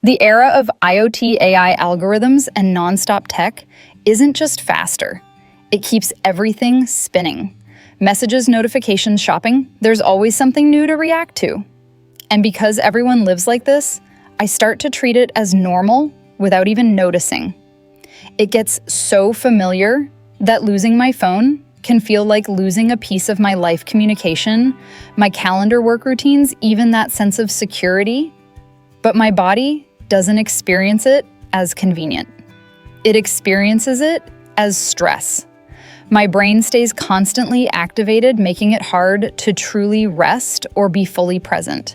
The era of IoT AI algorithms and nonstop tech isn't just faster. It keeps everything spinning. Messages, notifications, shopping, there's always something new to react to. And because everyone lives like this, I start to treat it as normal without even noticing. It gets so familiar that losing my phone can feel like losing a piece of my life communication, my calendar work routines, even that sense of security. But my body doesn't experience it as convenient. It experiences it as stress. My brain stays constantly activated, making it hard to truly rest or be fully present.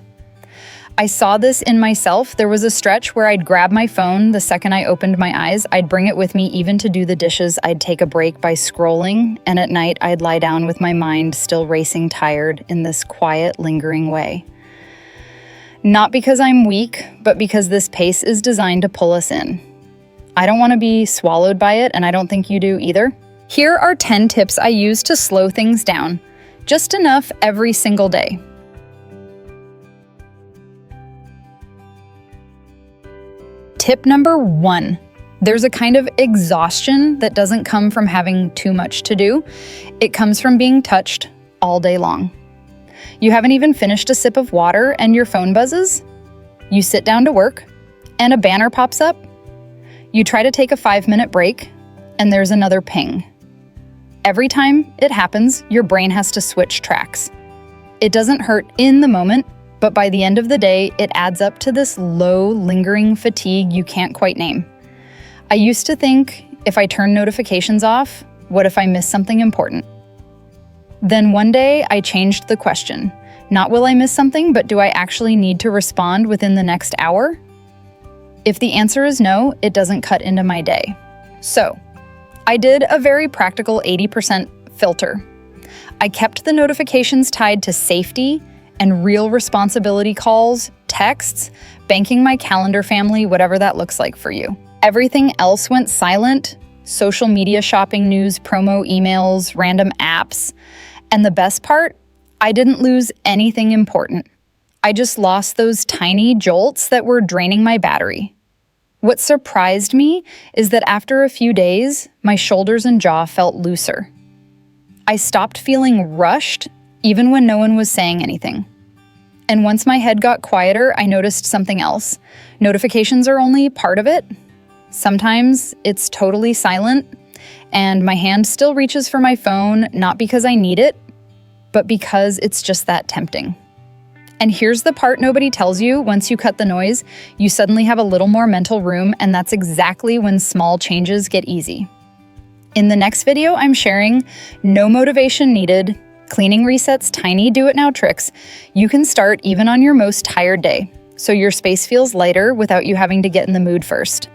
I saw this in myself. There was a stretch where I'd grab my phone the second I opened my eyes. I'd bring it with me even to do the dishes. I'd take a break by scrolling, and at night I'd lie down with my mind still racing, tired in this quiet, lingering way. Not because I'm weak, but because this pace is designed to pull us in. I don't want to be swallowed by it, and I don't think you do either. Here are 10 tips I use to slow things down, just enough every single day. Tip number 1, there's a kind of exhaustion that doesn't come from having too much to do. It comes from being touched all day long. You haven't even finished a sip of water and your phone buzzes. You sit down to work and a banner pops up. You try to take a 5-minute break and there's another ping. Every time it happens, your brain has to switch tracks. It doesn't hurt in the moment, but by the end of the day, it adds up to this low, lingering fatigue you can't quite name. I used to think, if I turn notifications off, what if I miss something important? Then one day, I changed the question. Not will I miss something, but do I actually need to respond within the next hour? If the answer is no, it doesn't cut into my day. So, I did a very practical 80% filter. I kept the notifications tied to safety and real responsibility calls, texts, banking my calendar family, whatever that looks like for you. Everything else went silent: social media, shopping, news, promo, emails, random apps. And the best part, I didn't lose anything important. I just lost those tiny jolts that were draining my battery. What surprised me is that after a few days, my shoulders and jaw felt looser. I stopped feeling rushed, even when no one was saying anything. And once my head got quieter, I noticed something else. Notifications are only part of it. Sometimes it's totally silent, and my hand still reaches for my phone, not because I need it, but because it's just that tempting. And here's the part nobody tells you: once you cut the noise, you suddenly have a little more mental room, and that's exactly when small changes get easy. In the next video, I'm sharing no motivation needed, cleaning resets, tiny do-it-now tricks you can start even on your most tired day, so your space feels lighter without you having to get in the mood first.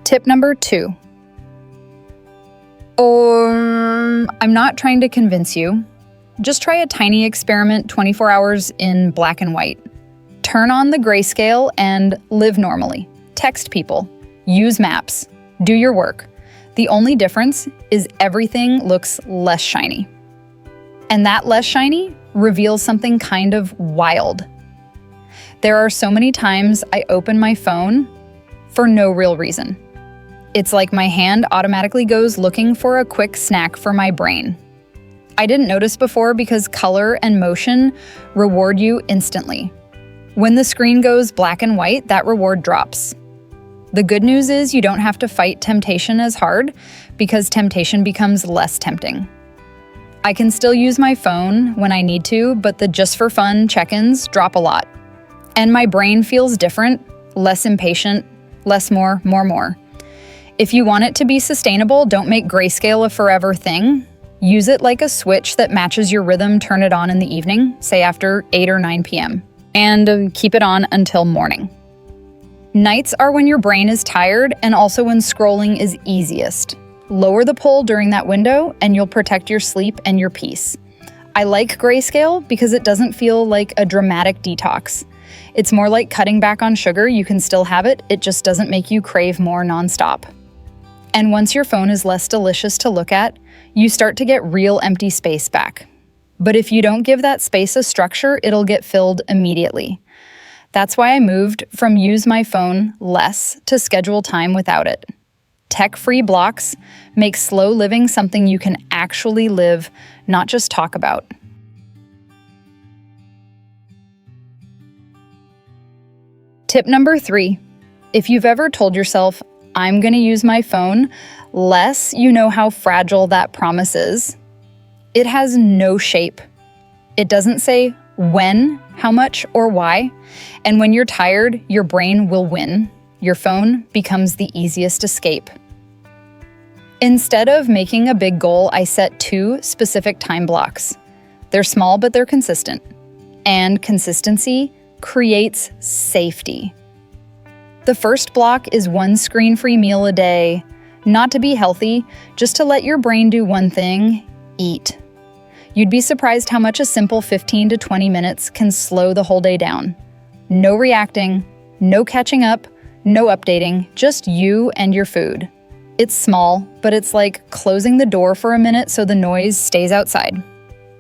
Tip number 2. I'm not trying to convince you. Just try a tiny experiment, 24 hours in black and white. Turn on the grayscale and live normally. Text people. Use maps. Do your work. The only difference is everything looks less shiny. And that less shiny reveals something kind of wild. There are so many times I open my phone for no real reason. It's like my hand automatically goes looking for a quick snack for my brain. I didn't notice before because color and motion reward you instantly. When the screen goes black and white, that reward drops. The good news is you don't have to fight temptation as hard because temptation becomes less tempting. I can still use my phone when I need to, but the just for fun check-ins drop a lot. And my brain feels different, less impatient, less more. If you want it to be sustainable, don't make grayscale a forever thing. Use it like a switch that matches your rhythm. Turn it on in the evening, say after 8 or 9 p.m., and keep it on until morning. Nights are when your brain is tired and also when scrolling is easiest. Lower the pull during that window and you'll protect your sleep and your peace. I like grayscale because it doesn't feel like a dramatic detox. It's more like cutting back on sugar. You can still have it, it just doesn't make you crave more nonstop. And once your phone is less delicious to look at, you start to get real empty space back. But if you don't give that space a structure, it'll get filled immediately. That's why I moved from use my phone less to schedule time without it. Tech-free blocks make slow living something you can actually live, not just talk about. Tip number 3, if you've ever told yourself, I'm going to use my phone less, you know how fragile that promise is. It has no shape. It doesn't say when, how much, or why. And when you're tired, your brain will win. Your phone becomes the easiest escape. Instead of making a big goal, I set 2 specific time blocks. They're small, but they're consistent. And consistency creates safety. The first block is 1 screen-free meal a day, not to be healthy, just to let your brain do one thing: eat. You'd be surprised how much a simple 15 to 20 minutes can slow the whole day down. No reacting, no catching up, no updating, just you and your food. It's small, but it's like closing the door for a minute so the noise stays outside.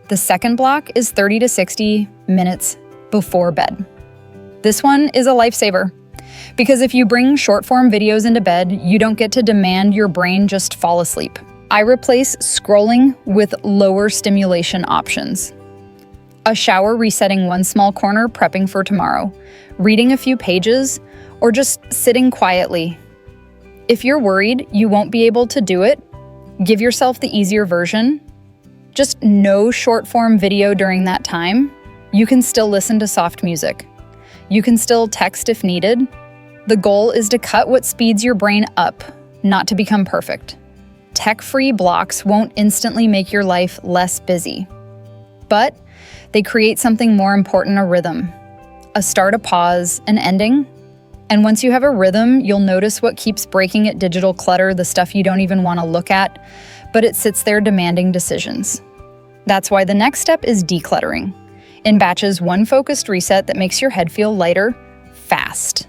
The second block is 30 to 60 minutes before bed. This one is a lifesaver, because if you bring short-form videos into bed, you don't get to demand your brain just fall asleep. I replace scrolling with lower stimulation options. A shower resetting one small corner, prepping for tomorrow, reading a few pages, or just sitting quietly. If you're worried you won't be able to do it, give yourself the easier version. Just no short-form video during that time. You can still listen to soft music. You can still text if needed. The goal is to cut what speeds your brain up, not to become perfect. Tech-free blocks won't instantly make your life less busy, but they create something more important: a rhythm. A start, a pause, an ending. And once you have a rhythm, you'll notice what keeps breaking it: digital clutter, the stuff you don't even want to look at, but it sits there demanding decisions. That's why the next step is decluttering. In batches, 1 focused reset that makes your head feel lighter, fast.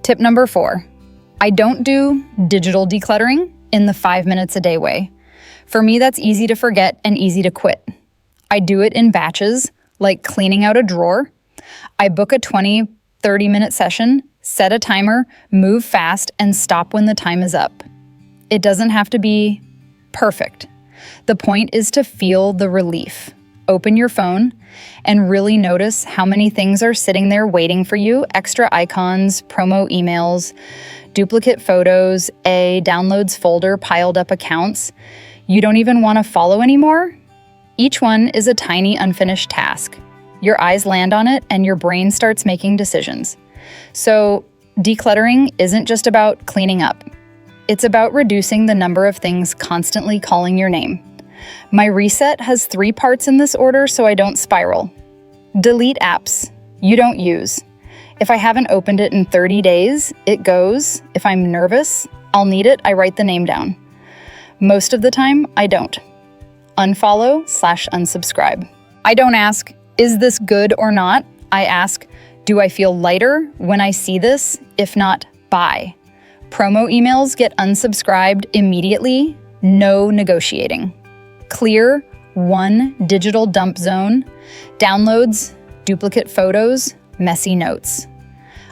Tip number 4, I don't do digital decluttering in the 5 minutes a day way. For me, that's easy to forget and easy to quit. I do it in batches, like cleaning out a drawer. I book a 20, 30-minute session, set a timer, move fast, and stop when the time is up. It doesn't have to be perfect. The point is to feel the relief. Open your phone and really notice how many things are sitting there waiting for you: extra icons, promo emails, duplicate photos, a downloads folder, piled up accounts you don't even want to follow anymore. Each one is a tiny unfinished task. Your eyes land on it and your brain starts making decisions. So decluttering isn't just about cleaning up. It's about reducing the number of things constantly calling your name. My reset has 3 parts in this order so I don't spiral. Delete apps you don't use. If I haven't opened it in 30 days, it goes. If I'm nervous, I'll need it, I write the name down. Most of the time, I don't. Unfollow/unsubscribe. I don't ask, is this good or not? I ask, do I feel lighter when I see this? If not, bye. Promo emails get unsubscribed immediately, no negotiating. Clear 1 digital dump zone, downloads, duplicate photos, messy notes.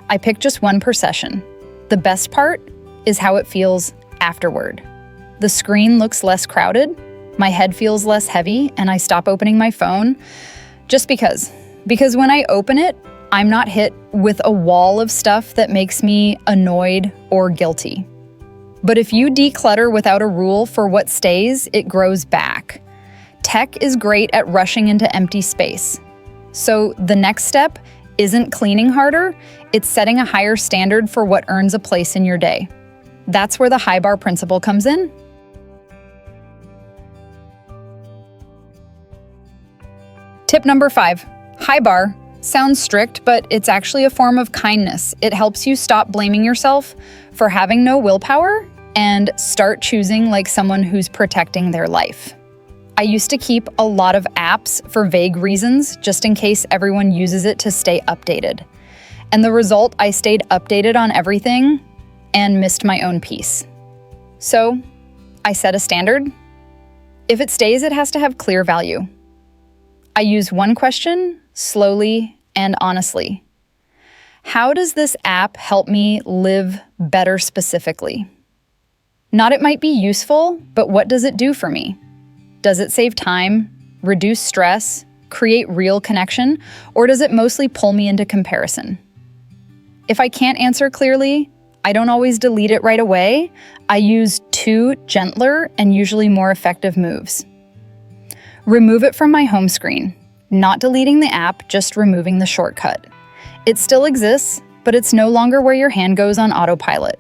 I pick just 1 per session. The best part is how it feels afterward. The screen looks less crowded, my head feels less heavy, and I stop opening my phone just because. Because when I open it, I'm not hit with a wall of stuff that makes me annoyed or guilty. But if you declutter without a rule for what stays, it grows back. Tech is great at rushing into empty space. So the next step isn't cleaning harder, it's setting a higher standard for what earns a place in your day. That's where the high bar principle comes in. Tip number 5, high bar. Sounds strict, but it's actually a form of kindness. It helps you stop blaming yourself for having no willpower and start choosing like someone who's protecting their life. I used to keep a lot of apps for vague reasons, just in case everyone uses it to stay updated. And the result, I stayed updated on everything and missed my own peace. So I set a standard. If it stays, it has to have clear value. I use one question, slowly and honestly. How does this app help me live better specifically? Not it might be useful, but what does it do for me? Does it save time, reduce stress, create real connection, or does it mostly pull me into comparison? If I can't answer clearly, I don't always delete it right away. I use 2 gentler and usually more effective moves. Remove it from my home screen, not deleting the app, just removing the shortcut. It still exists, but it's no longer where your hand goes on autopilot.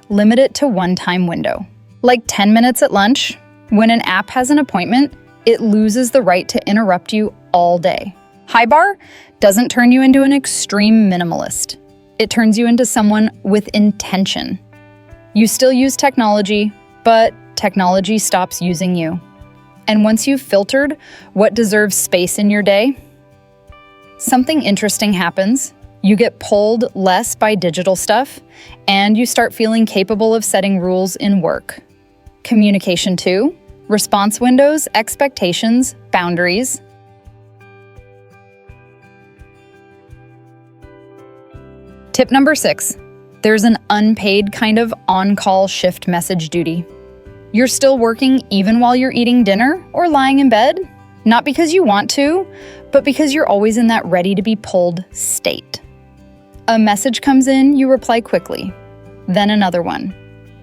Limit it to one time window. Like 10 minutes at lunch, when an app has an appointment, it loses the right to interrupt you all day. High bar doesn't turn you into an extreme minimalist. It turns you into someone with intention. You still use technology, but technology stops using you. And once you've filtered what deserves space in your day, something interesting happens. You get pulled less by digital stuff, and you start feeling capable of setting rules in work. Communication too, response windows, expectations, boundaries. Tip number 6, there's an unpaid kind of on-call shift message duty. You're still working even while you're eating dinner or lying in bed, not because you want to, but because you're always in that ready-to-be-pulled state. A message comes in, you reply quickly, then another one,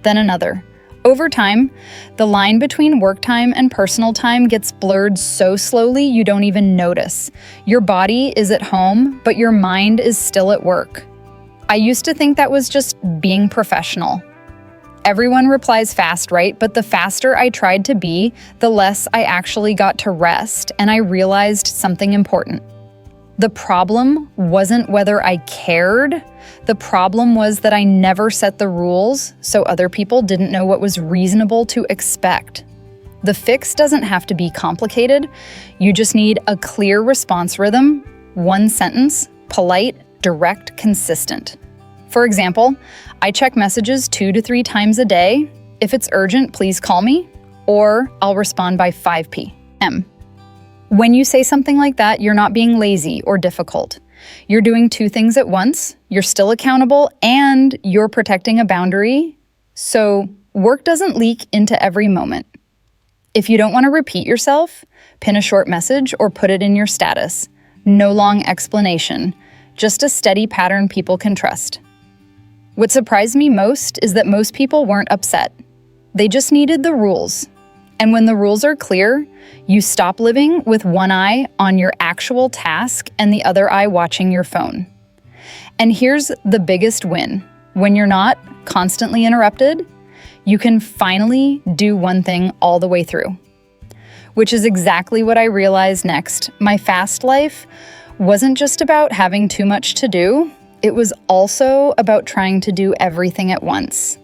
then another. Over time, the line between work time and personal time gets blurred so slowly you don't even notice. Your body is at home, but your mind is still at work. I used to think that was just being professional. Everyone replies fast, right? But the faster I tried to be, the less I actually got to rest, and I realized something important. The problem wasn't whether I cared. The problem was that I never set the rules, so other people didn't know what was reasonable to expect. The fix doesn't have to be complicated. You just need a clear response rhythm, one sentence, polite, direct, consistent. For example, I check messages 2 to 3 times a day. If it's urgent, please call me, or I'll respond by 5 p.m. When you say something like that, you're not being lazy or difficult. You're doing 2 things at once. You're still accountable and you're protecting a boundary. So work doesn't leak into every moment. If you don't want to repeat yourself, pin a short message or put it in your status. No long explanation, just a steady pattern people can trust. What surprised me most is that most people weren't upset. They just needed the rules. And when the rules are clear, you stop living with one eye on your actual task and the other eye watching your phone. And here's the biggest win. When you're not constantly interrupted, you can finally do one thing all the way through. Which is exactly what I realized next. My fast life wasn't just about having too much to do. It was also about trying to do everything at once.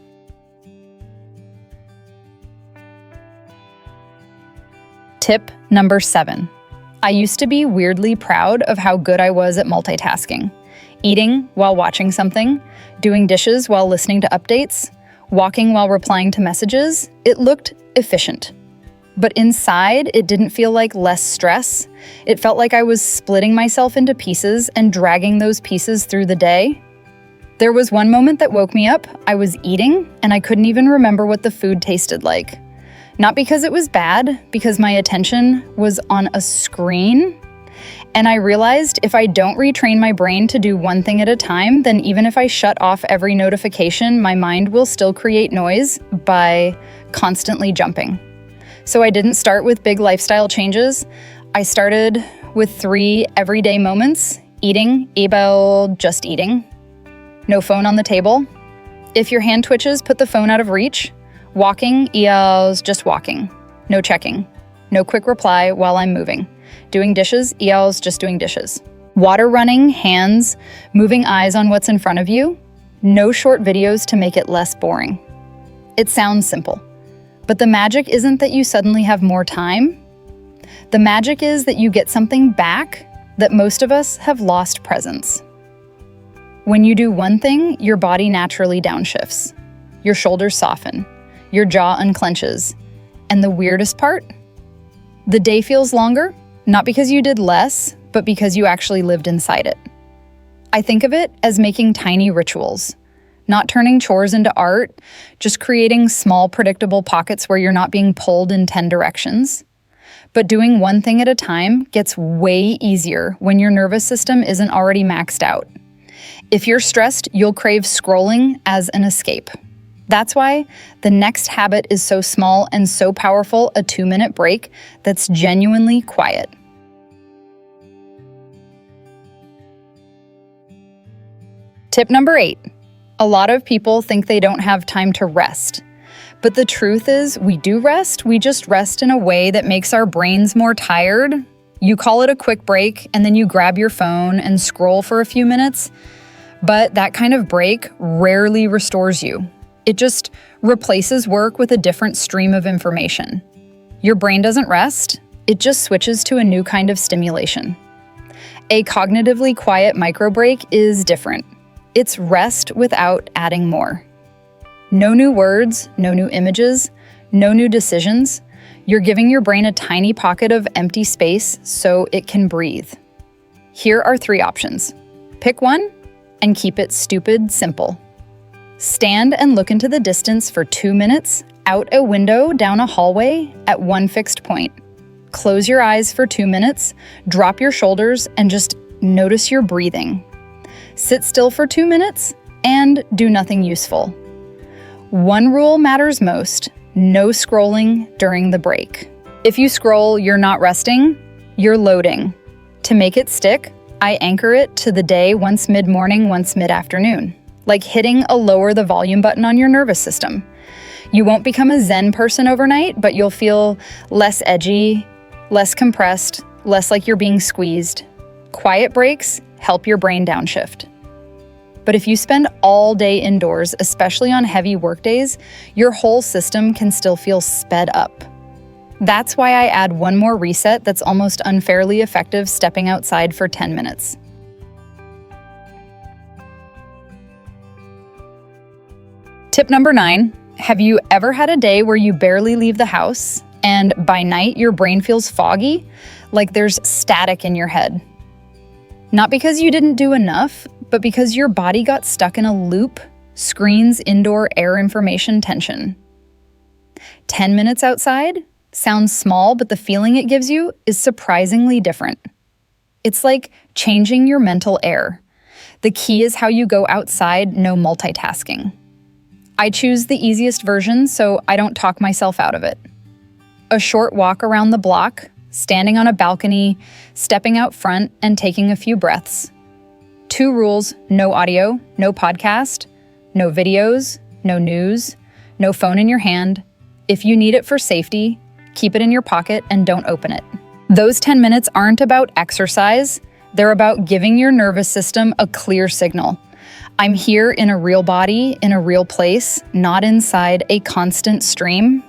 Tip number 7. I used to be weirdly proud of how good I was at multitasking. Eating while watching something, doing dishes while listening to updates, walking while replying to messages. It looked efficient. But inside, it didn't feel like less stress. It felt like I was splitting myself into pieces and dragging those pieces through the day. There was one moment that woke me up. I was eating, and I couldn't even remember what the food tasted like. Not because it was bad, because my attention was on a screen. And I realized if I don't retrain my brain to do one thing at a time, then even if I shut off every notification, my mind will still create noise by constantly jumping. So I didn't start with big lifestyle changes. I started with 3 everyday moments: eating, just eating. No phone on the table. If your hand twitches, put the phone out of reach. Walking, just walking. No checking. No quick reply while I'm moving. Doing dishes, just doing dishes. Water running, hands, moving eyes on what's in front of you. No short videos to make it less boring. It sounds simple. But the magic isn't that you suddenly have more time. The magic is that you get something back that most of us have lost: presence. When you do one thing, your body naturally downshifts. Your shoulders soften. Your jaw unclenches. And the weirdest part? The day feels longer, not because you did less, but because you actually lived inside it. I think of it as making tiny rituals, not turning chores into art, just creating small, predictable pockets where you're not being pulled in 10 directions. But doing one thing at a time gets way easier when your nervous system isn't already maxed out. If you're stressed, you'll crave scrolling as an escape. That's why the next habit is so small and so powerful, a 2-minute break that's genuinely quiet. Tip number 8. A lot of people think they don't have time to rest. But the truth is, we do rest, we just rest in a way that makes our brains more tired. You call it a quick break, and then you grab your phone and scroll for a few minutes. But that kind of break rarely restores you. It just replaces work with a different stream of information. Your brain doesn't rest, it just switches to a new kind of stimulation. A cognitively quiet micro break is different. It's rest without adding more. No new words, no new images, no new decisions. You're giving your brain a tiny pocket of empty space so it can breathe. Here are 3 options. Pick one and keep it stupid simple. Stand and look into the distance for 2 minutes, out a window, down a hallway, at one fixed point. Close your eyes for 2 minutes, drop your shoulders, and just notice your breathing. Sit still for 2 minutes, and do nothing useful. One rule matters most: no scrolling during the break. If you scroll, you're not resting, you're loading. To make it stick, I anchor it to the day, once mid-morning, once mid-afternoon, like hitting a lower the volume button on your nervous system. You won't become a Zen person overnight, but you'll feel less edgy, less compressed, less like you're being squeezed. Quiet breaks help your brain downshift. But if you spend all day indoors, especially on heavy work days, your whole system can still feel sped up. That's why I add one more reset that's almost unfairly effective: stepping outside for 10 minutes. Tip number 9, have you ever had a day where you barely leave the house and by night your brain feels foggy, like there's static in your head? Not because you didn't do enough, but because your body got stuck in a loop, screens, indoor air information tension. 10 minutes outside sounds small, but the feeling it gives you is surprisingly different. It's like changing your mental air. The key is how you go outside, no multitasking. I choose the easiest version so I don't talk myself out of it. A short walk around the block, standing on a balcony, stepping out front, and taking a few breaths. 2 rules: no audio, no podcast, no videos, no news, no phone in your hand. If you need it for safety, keep it in your pocket and don't open it. Those 10 minutes aren't about exercise, they're about giving your nervous system a clear signal. I'm here in a real body, in a real place, not inside a constant stream.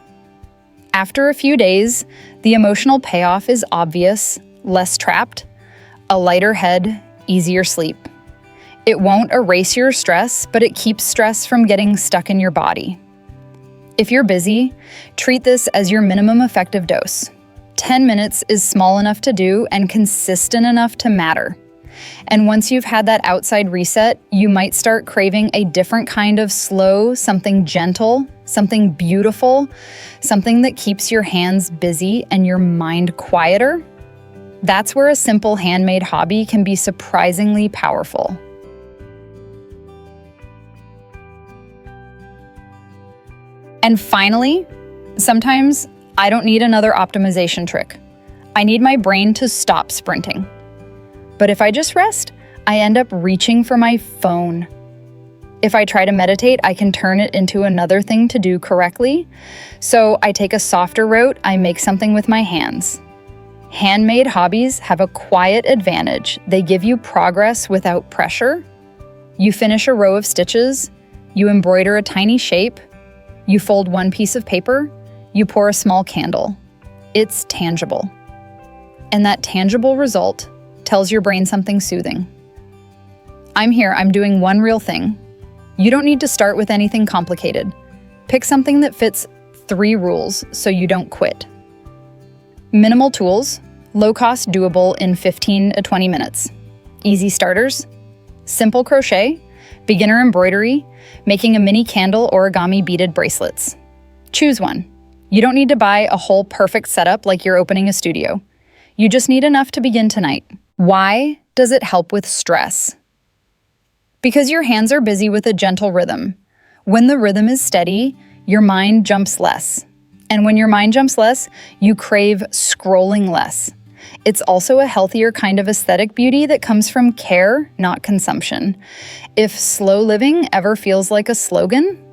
After a few days, the emotional payoff is obvious: less trapped, a lighter head, easier sleep. It won't erase your stress, but it keeps stress from getting stuck in your body. If you're busy, treat this as your minimum effective dose. 10 minutes is small enough to do and consistent enough to matter. And once you've had that outside reset, you might start craving a different kind of slow, something gentle, something beautiful, something that keeps your hands busy and your mind quieter. That's where a simple handmade hobby can be surprisingly powerful. And finally, sometimes I don't need another optimization trick. I need my brain to stop sprinting. But if I just rest, I end up reaching for my phone. If I try to meditate, I can turn it into another thing to do correctly. So I take a softer route, I make something with my hands. Handmade hobbies have a quiet advantage. They give you progress without pressure. You finish a row of stitches, you embroider a tiny shape, you fold one piece of paper, you pour a small candle. It's tangible. And that tangible result tells your brain something soothing. I'm here, I'm doing one real thing. You don't need to start with anything complicated. Pick something that fits 3 rules so you don't quit. Minimal tools, low cost, doable in 15 to 20 minutes. Easy starters, simple crochet, beginner embroidery, making a mini candle origami beaded bracelets. Choose one. You don't need to buy a whole perfect setup like you're opening a studio. You just need enough to begin tonight. Why does it help with stress? Because your hands are busy with a gentle rhythm. When the rhythm is steady, your mind jumps less. And when your mind jumps less, you crave scrolling less. It's also a healthier kind of aesthetic beauty that comes from care, not consumption. If slow living ever feels like a slogan,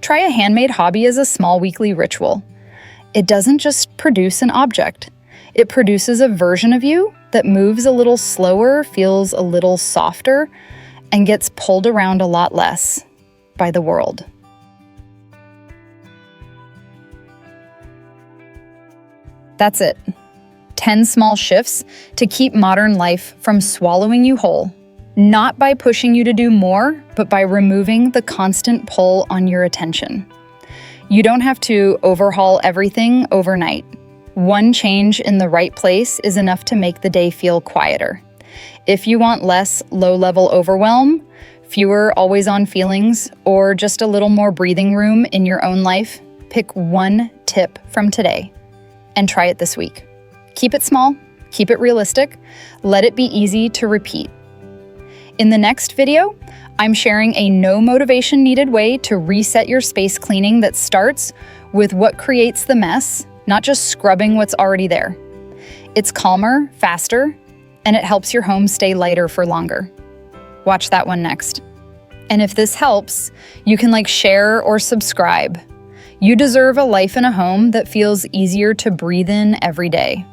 try a handmade hobby as a small weekly ritual. It doesn't just produce an object. It produces a version of you that moves a little slower, feels a little softer, and gets pulled around a lot less by the world. That's it. 10 small shifts to keep modern life from swallowing you whole, not by pushing you to do more, but by removing the constant pull on your attention. You don't have to overhaul everything overnight. One change in the right place is enough to make the day feel quieter. If you want less low-level overwhelm, fewer always-on feelings, or just a little more breathing room in your own life, pick one tip from today and try it this week. Keep it small, keep it realistic, let it be easy to repeat. In the next video, I'm sharing a no motivation needed way to reset your space cleaning that starts with what creates the mess, not just scrubbing what's already there. It's calmer, faster, and it helps your home stay lighter for longer. Watch that one next. And if this helps, you can share or subscribe. You deserve a life in a home that feels easier to breathe in every day.